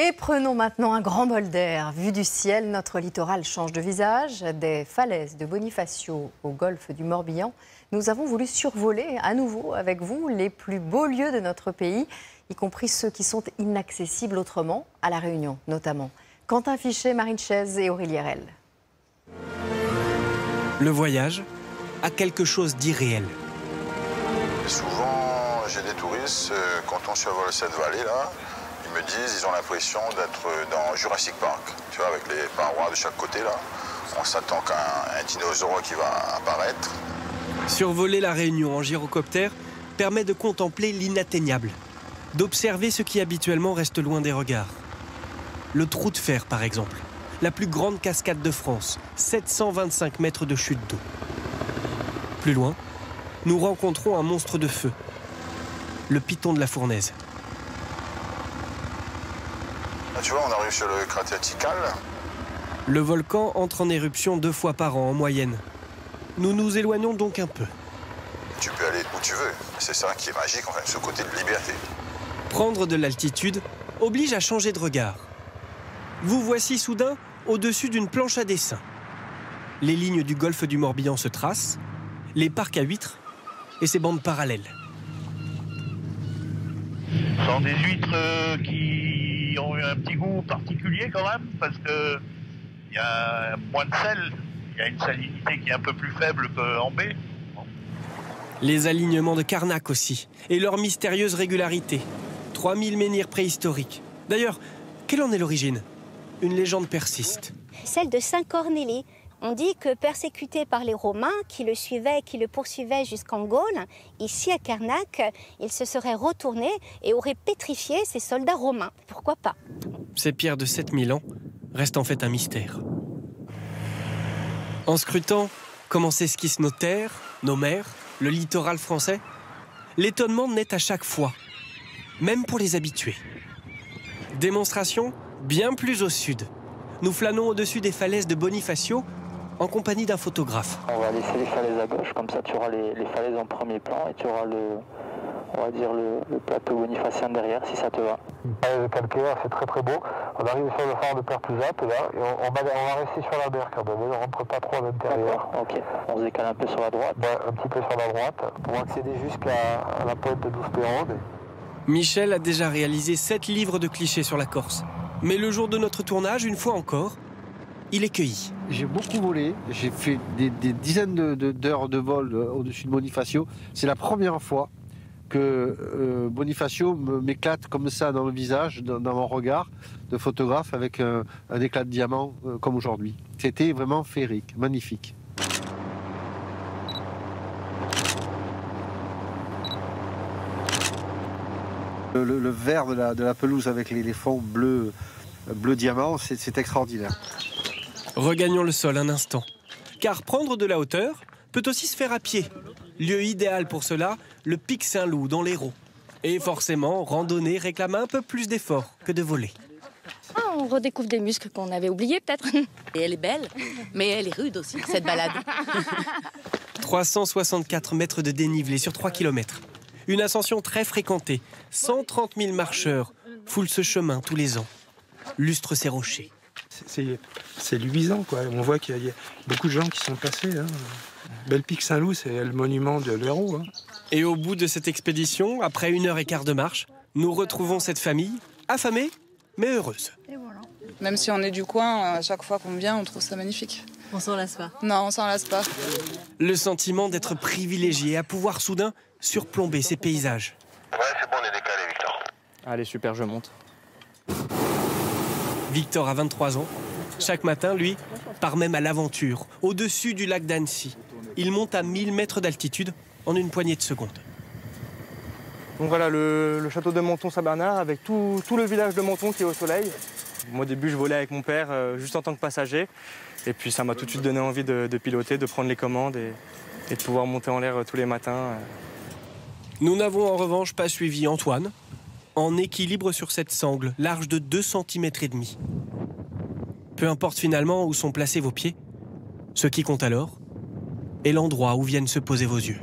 Et prenons maintenant un grand bol d'air. Vu du ciel, notre littoral change de visage. Des falaises de Bonifacio au golfe du Morbihan, nous avons voulu survoler à nouveau avec vous les plus beaux lieux de notre pays, y compris ceux qui sont inaccessibles autrement, à La Réunion notamment. Quentin Fichet, Marine Chaise et Aurélie Herel. Le voyage a quelque chose d'irréel. Souvent, j'ai des touristes, quand on survole cette vallée-là, ils me disent qu'ils ont l'impression d'être dans Jurassic Park. Tu vois, avec les parois de chaque côté, là. On s'attend qu'à un dinosaure qui va apparaître. Survoler La Réunion en gyrocoptère permet de contempler l'inatteignable, d'observer ce qui habituellement reste loin des regards. Le trou de fer, par exemple, la plus grande cascade de France, 725 mètres de chute d'eau. Plus loin, nous rencontrons un monstre de feu, le Piton de la Fournaise. Tu vois, on arrive sur le cratère Tikal. Le volcan entre en éruption 2 fois par an en moyenne. Nous nous éloignons donc un peu. Tu peux aller où tu veux. C'est ça qui est magique, enfin, ce côté de liberté. Prendre de l'altitude oblige à changer de regard. Vous voici soudain au-dessus d'une planche à dessin. Les lignes du golfe du Morbihan se tracent, les parcs à huîtres et ses bandes parallèles. Ce sont des huîtres qui ont eu un petit goût particulier quand même, parce qu'il y a moins de sel, il y a une salinité qui est un peu plus faible qu'en baie. Les alignements de Carnac aussi, et leur mystérieuse régularité. 3000 menhirs préhistoriques. D'ailleurs, quelle en est l'origine? Une légende persiste. Celle de Saint Cornélie. On dit que persécuté par les Romains qui le suivaient, qui le poursuivaient jusqu'en Gaule, ici à Carnac, il se serait retourné et aurait pétrifié ces soldats romains. Pourquoi pas? Ces pierres de 7000 ans restent en fait un mystère. En scrutant comment s'esquissent nos terres, nos mers, le littoral français, l'étonnement naît à chaque fois, même pour les habitués. Démonstration bien plus au sud. Nous flânons au-dessus des falaises de Bonifacio en compagnie d'un photographe. On va laisser les falaises à gauche, comme ça tu auras les falaises en premier plan et tu auras le plateau bonifacien derrière, si ça te va. Le calcaire, c'est très très beau. On arrive sur le phare de Pertuzat, là, et on va rester sur la berre quand même. On ne rentre pas trop à l'intérieur. Ok, on se décale un peu sur la droite. Un petit peu sur la droite, pour accéder jusqu'à la pointe de 12 Péronde. Michel a déjà réalisé 7 livres de clichés sur la Corse. Mais le jour de notre tournage, une fois encore, il est cueilli. J'ai beaucoup volé, j'ai fait des dizaines d'heures de vol au-dessus de Bonifacio. C'est la première fois que Bonifacio m'éclate comme ça dans le visage, dans mon regard de photographe avec un éclat de diamant comme aujourd'hui. C'était vraiment féerique, magnifique. Le vert de la pelouse avec les fonds bleu diamant, c'est extraordinaire. Regagnons le sol un instant. Car prendre de la hauteur peut aussi se faire à pied. Lieu idéal pour cela, le pic Saint-Loup dans l'Hérault. Et forcément, randonner réclame un peu plus d'efforts que de voler. Ah, on redécouvre des muscles qu'on avait oubliés peut-être. Et elle est belle, mais elle est rude aussi, cette balade. 364 mètres de dénivelé sur 3 km. Une ascension très fréquentée. 130 000 marcheurs foulent ce chemin tous les ans. Lustre ces rochers. C'est luisant, quoi. On voit qu'il y a beaucoup de gens qui sont passés. Hein. Belle Pic Saint-Loup, c'est le monument de l'Hérault. Hein. Et au bout de cette expédition, après 1h15 de marche, nous retrouvons cette famille, affamée, mais heureuse. Et voilà. Même si on est du coin, à chaque fois qu'on vient, on trouve ça magnifique. On s'en lasse pas. Non, on s'en lasse pas. Le sentiment d'être privilégié, à pouvoir soudain surplomber ces paysages. Ouais, c'est bon, on est décalé, Victor. Allez, super, je monte. Victor a 23 ans. Chaque matin, lui, part même à l'aventure, au-dessus du lac d'Annecy. Il monte à 1000 mètres d'altitude en une poignée de secondes. Donc voilà, le château de Menton-Saint-Bernard, avec tout le village de Menton qui est au soleil. Moi, au début, je volais avec mon père, juste en tant que passager. Et puis, ça m'a tout de suite donné envie de piloter, de prendre les commandes et de pouvoir monter en l'air tous les matins. Nous n'avons en revanche pas suivi Antoine, en équilibre sur cette sangle, large de 2,5 cm. Peu importe finalement où sont placés vos pieds, ce qui compte alors est l'endroit où viennent se poser vos yeux.